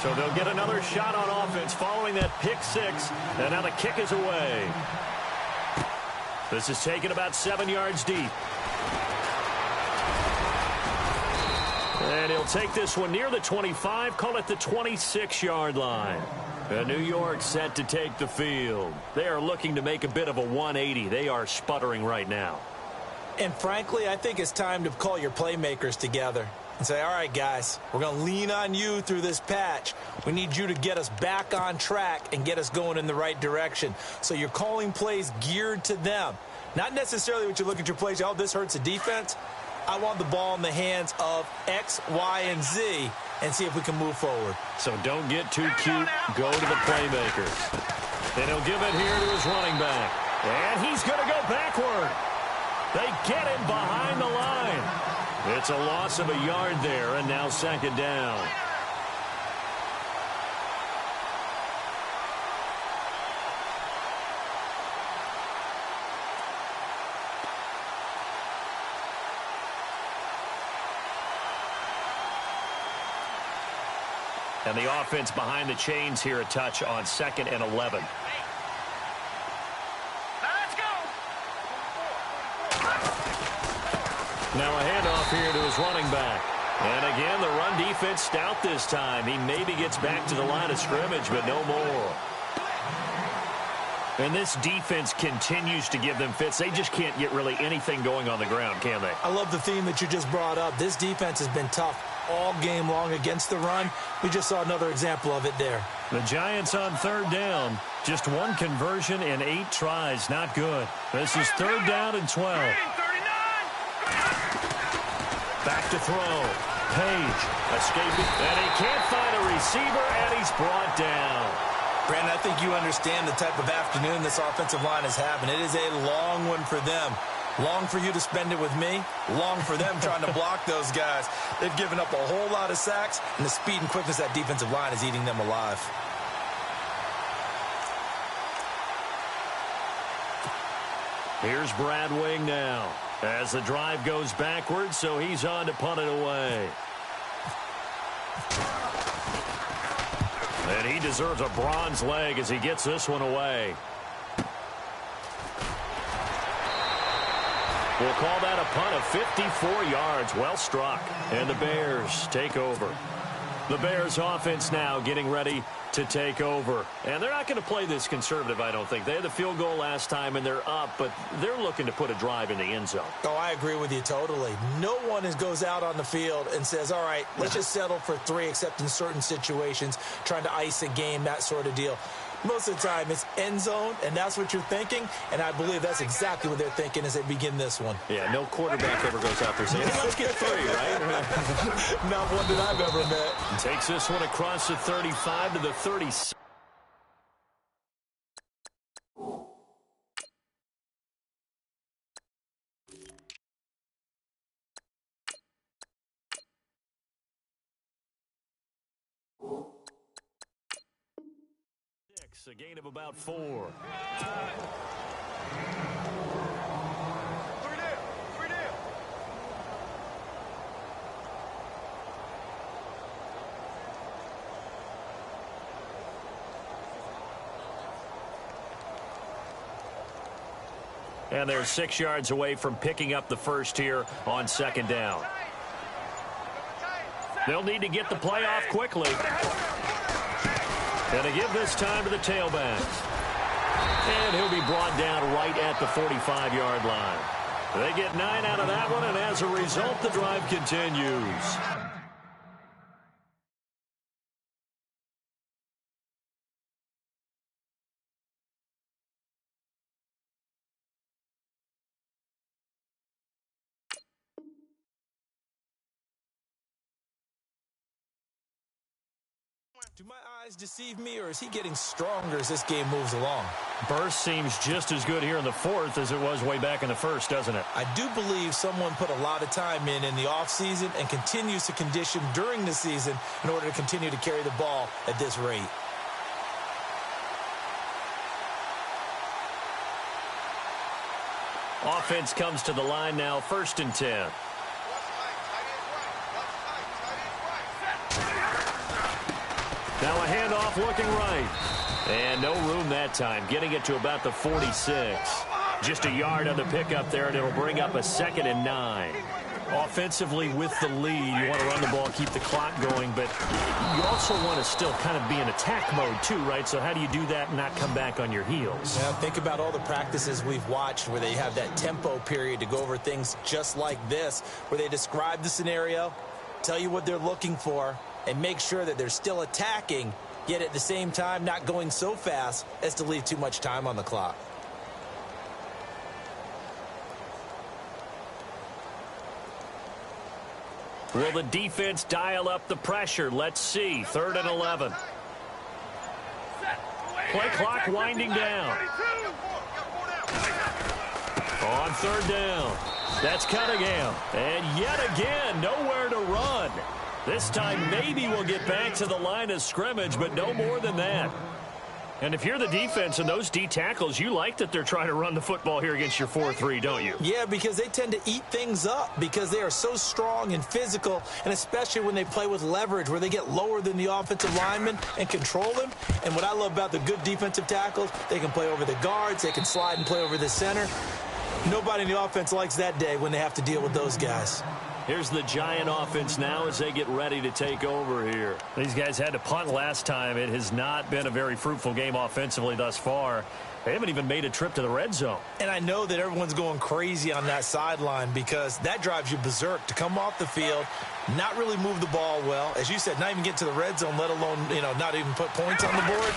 So they'll get another shot on offense following that pick 6. And now the kick is away. This is taken about 7 yards deep. And he'll take this one near the 25, call it the 26-yard line. New York set to take the field. They are looking to make a bit of a 180. They are sputtering right now. And frankly, I think it's time to call your playmakers together and say, all right, guys, we're going to lean on you through this patch. We need you to get us back on track and get us going in the right direction. So you're calling plays geared to them. Not necessarily what you look at your plays, oh, this hurts the defense. I want the ball in the hands of X, Y, and Z and see if we can move forward. So don't get too cute. Go to the playmakers. And he'll give it here to his running back. And he's going to go backward. They get him behind the line. It's a loss of a yard there, and now 2nd down. And the offense behind the chains here a touch on 2nd and 11. Now a handoff here to his running back. And again, the run defense stout this time. He maybe gets back to the line of scrimmage, but no more. And this defense continues to give them fits. They just can't get really anything going on the ground, can they? I love the theme that you just brought up. This defense has been tough all game long against the run. We just saw another example of it there. The Giants on 3rd down. Just 1 conversion in 8 tries. Not good. This is 3rd down and 12. Back to throw. Page escaping. And he can't find a receiver, and he's brought down. Brandon, I think you understand the type of afternoon this offensive line is having. It is a long one for them. Long for you to spend it with me. Long for them trying to block those guys. They've given up a whole lot of sacks, and the speed and quickness of that defensive line is eating them alive. Here's Brad Wing now as the drive goes backwards, so he's on to punt it away. And he deserves a bronze leg as he gets this one away. We'll call that a punt of 54 yards. Well struck. And the Bears take over. The Bears offense now getting ready to take over. And they're not going to play this conservative, I don't think. They had the field goal last time, and they're up, but they're looking to put a drive in the end zone. Oh, I agree with you totally. No one goes out on the field and says, all right, let's just settle for 3, except in certain situations, trying to ice a game, that sort of deal. Most of the time, it's end zone, and that's what you're thinking, and I believe that's exactly what they're thinking as they begin this one. Yeah, no quarterback ever goes out there saying, let's get 3, right? Not one that I've ever met. Takes this one across the 35 to the 36. A gain of about 4. 3 down. And they're 6 yards away from picking up the first here on 2nd down. They'll need to get the play off quickly. And to give this time to the tailback. And he'll be brought down right at the 45-yard line. They get 9 out of that one, and as a result, the drive continues. Do my eyes deceive me, or is he getting stronger as this game moves along? Burst seems just as good here in the 4th as it was way back in the 1st, doesn't it? I do believe someone put a lot of time in the offseason and continues to condition during the season in order to continue to carry the ball at this rate. Offense comes to the line now, 1st and 10. Now a handoff looking right. And no room that time, getting it to about the 46. Just a yard on the pickup there, and it'll bring up a 2nd and 9. Offensively with the lead, you want to run the ball, keep the clock going, but you also want to still kind of be in attack mode too, right? So how do you do that and not come back on your heels? Yeah, think about all the practices we've watched where they have that tempo period to go over things just like this, where they describe the scenario, tell you what they're looking for, and make sure that they're still attacking, yet at the same time not going so fast as to leave too much time on the clock. Will the defense dial up the pressure? Let's see. 3rd and 11. Play clock winding down. On 3rd down. That's Cunningham. And yet again, nowhere to run. This time maybe we'll get back to the line of scrimmage, but no more than that. And if you're the defense and those D tackles, you like that they're trying to run the football here against your 4-3, don't you? Yeah, because they tend to eat things up because they are so strong and physical, and especially when they play with leverage where they get lower than the offensive linemen and control them. And what I love about the good defensive tackles, they can play over the guards, they can slide and play over the center. Nobody in the offense likes that day when they have to deal with those guys. Here's the Giant offense now as they get ready to take over here. These guys had to punt last time. It has not been a very fruitful game offensively thus far. They haven't even made a trip to the red zone. And I know that everyone's going crazy on that sideline because that drives you berserk to come off the field, not really move the ball well. As you said, not even get to the red zone, let alone, not even put points on the board.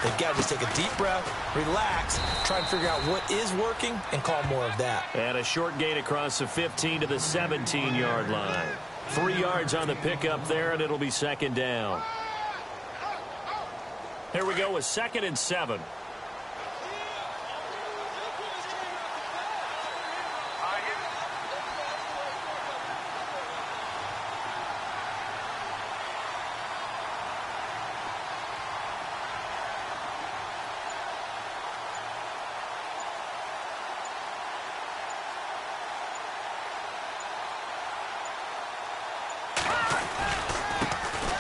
They've got to just take a deep breath, relax, try and figure out what is working, and call more of that. And a short gain across the 15 to the 17-yard line. 3 yards on the pickup there, and it'll be 2nd down. Here we go with 2nd and 7.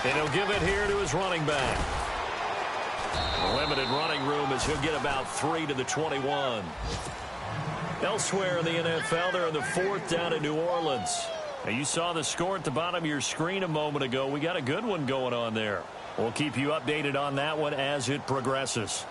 And he'll give it here to his running back. Limited running room as he'll get about 3 to the 21. Elsewhere in the NFL, they're in the 4th down in New Orleans. Now, you saw the score at the bottom of your screen a moment ago. We got a good one going on there. We'll keep you updated on that one as it progresses.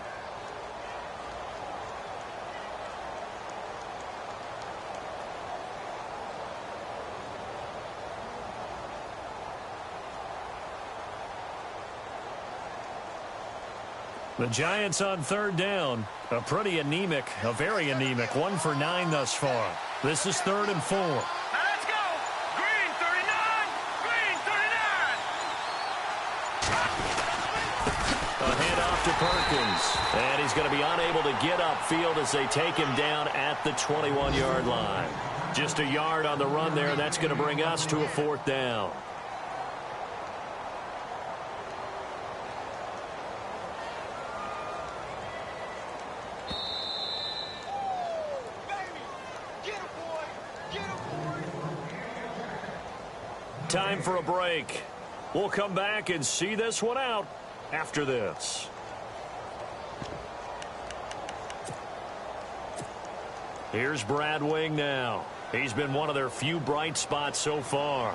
The Giants on 3rd down. A very anemic 1 for 9 thus far. This is 3rd and 4. Now let's go. Green 39. Green 39. A handoff to Perkins. And he's going to be unable to get upfield as they take him down at the 21-yard line. Just a yard on the run there. That's going to bring us to a 4th down. Time for a break. We'll come back and see this one out after this. Here's Brad Wing now. He's been one of their few bright spots so far.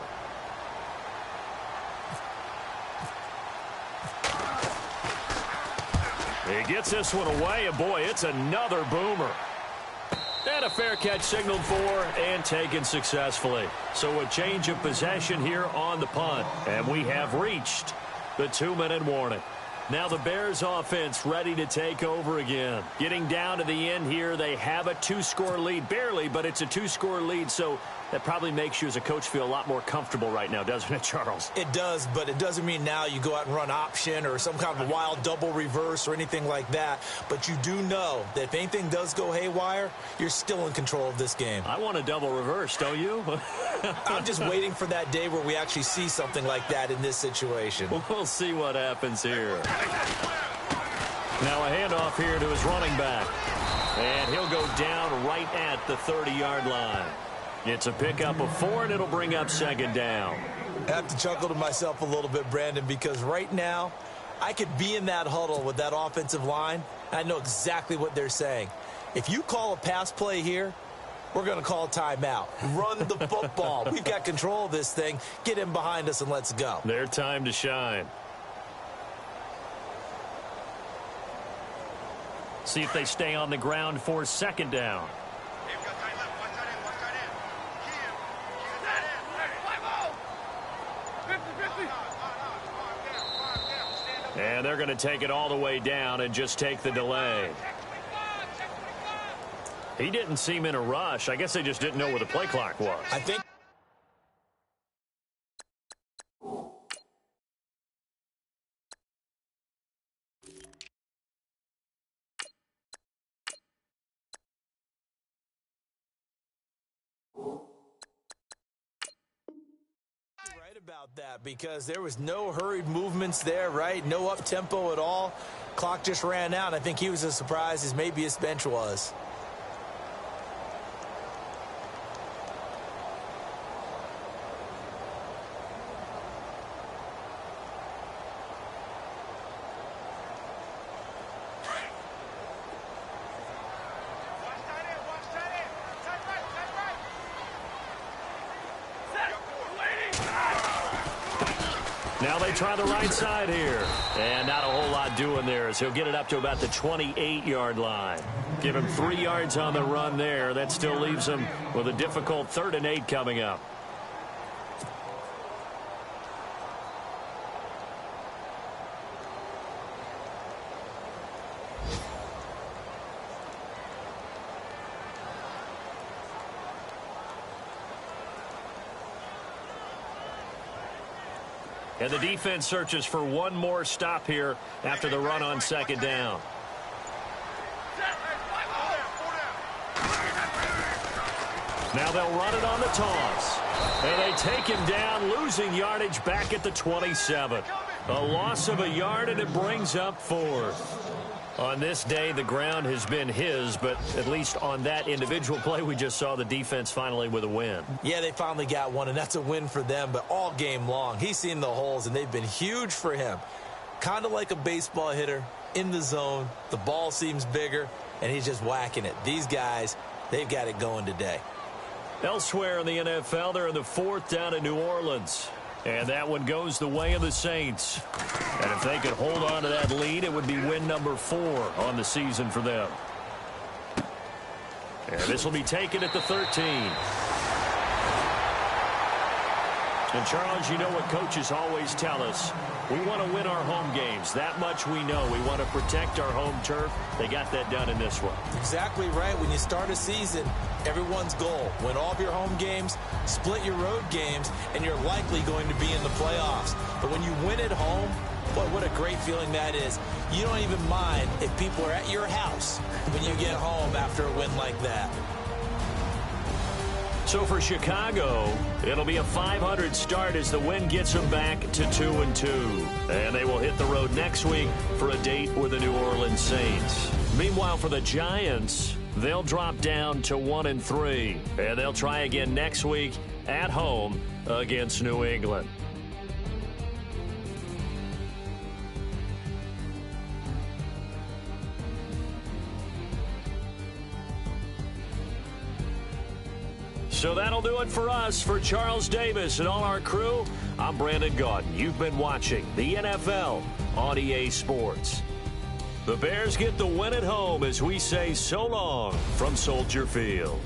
He gets this one away, and boy, it's another boomer. And a fair catch signaled for and taken successfully. So a change of possession here on the punt. And we have reached the 2-minute warning. Now the Bears offense ready to take over again. Getting down to the end here, they have a 2-score lead. Barely, but it's a 2-score lead, so that probably makes you as a coach feel a lot more comfortable right now, doesn't it, Charles? It does, but it doesn't mean now you go out and run option or some kind of a wild double reverse or anything like that. But you do know that if anything does go haywire, you're still in control of this game. I want a double reverse, don't you? I'm just waiting for that day where we actually see something like that in this situation. We'll see what happens here. Now a handoff here to his running back. And he'll go down right at the 30-yard line. It's a pickup of 4, and it'll bring up 2nd down. I have to chuckle to myself a little bit, Brandon, because right now I could be in that huddle with that offensive line. I know exactly what they're saying. If you call a pass play here, we're going to call a timeout. Run the football. We've got control of this thing. Get in behind us and let's go. Their time to shine. See if they stay on the ground for 2nd down. And they're going to take it all the way down and just take the delay. He didn't seem in a rush. I guess they just didn't know where the play clock was. I think. About that because there was no hurried movements there, right? No up tempo at all. Clock just ran out. I think he was as surprised as maybe his bench was. Now they try the right side here. And not a whole lot doing there as he'll get it up to about the 28-yard line. Give him 3 yards on the run there. That still leaves him with a difficult 3rd and 8 coming up. And the defense searches for one more stop here after the run on 2nd down. Now they'll run it on the toss. And they take him down, losing yardage back at the 27. A loss of a yard, and it brings up 4th. On this day, the ground has been his, but at least on that individual play, we just saw the defense finally with a win. Yeah, they finally got one, and that's a win for them, but all game long, he's seen the holes, and they've been huge for him. Kind of like a baseball hitter in the zone. The ball seems bigger, and he's just whacking it. These guys, they've got it going today. Elsewhere in the NFL, they're in the fourth down in New Orleans. And that one goes the way of the Saints. And if they could hold on to that lead, it would be win number 4 on the season for them. And this will be taken at the 13. And, Charles, you know what coaches always tell us. We want to win our home games. That much we know. We want to protect our home turf. They got that done in this one. Exactly right. When you start a season, everyone's goal, win all of your home games, split your road games, and you're likely going to be in the playoffs. But when you win at home, boy, what a great feeling that is. You don't even mind if people are at your house when you get home after a win like that. So for Chicago, it'll be a .500 start as the win gets them back to 2-2. And they will hit the road next week for a date with the New Orleans Saints. Meanwhile, for the Giants, they'll drop down to 1-3. And they'll try again next week at home against New England. So that'll do it for us. For Charles Davis and all our crew, I'm Brandon Gaudin. You've been watching the NFL on EA Sports. The Bears get the win at home as we say so long from Soldier Field.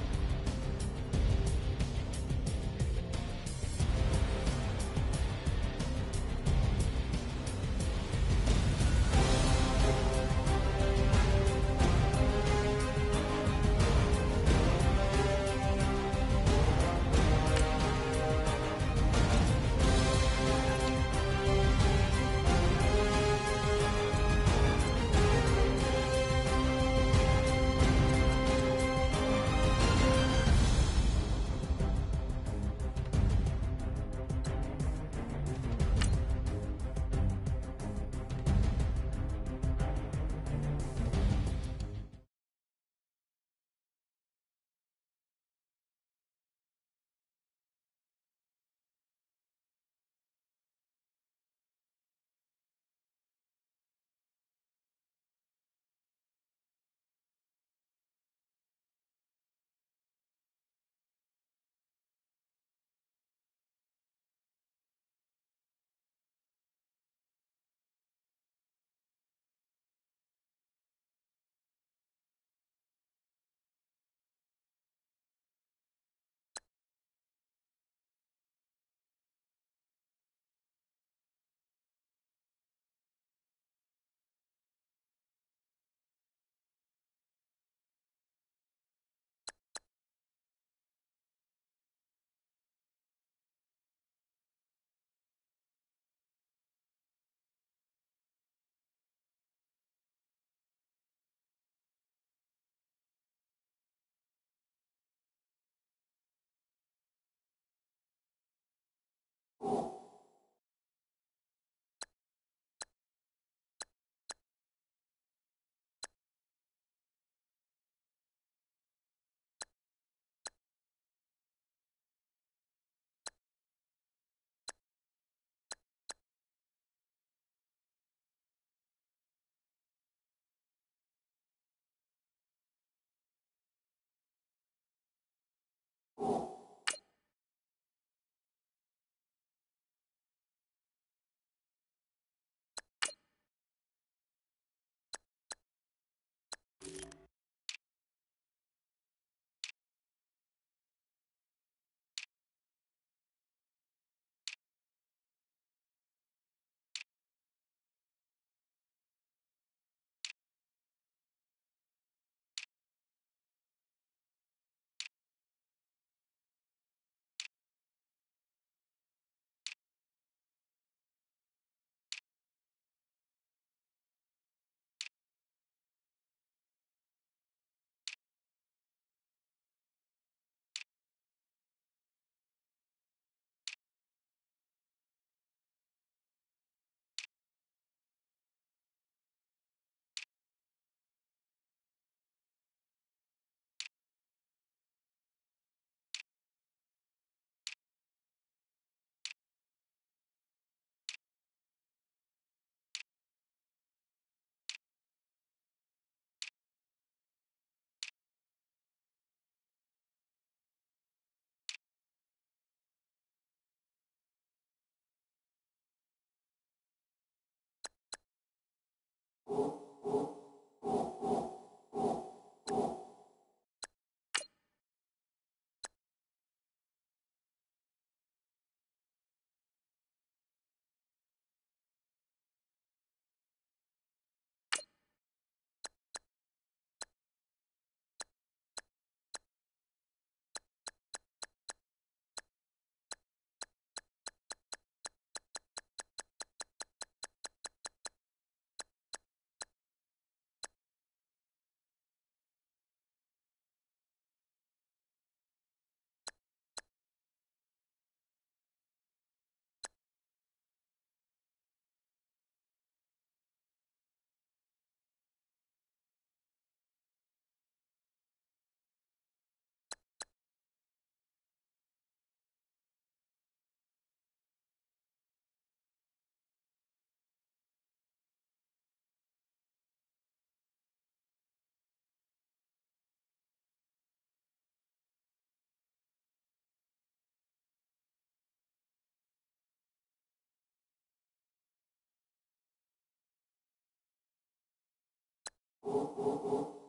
you.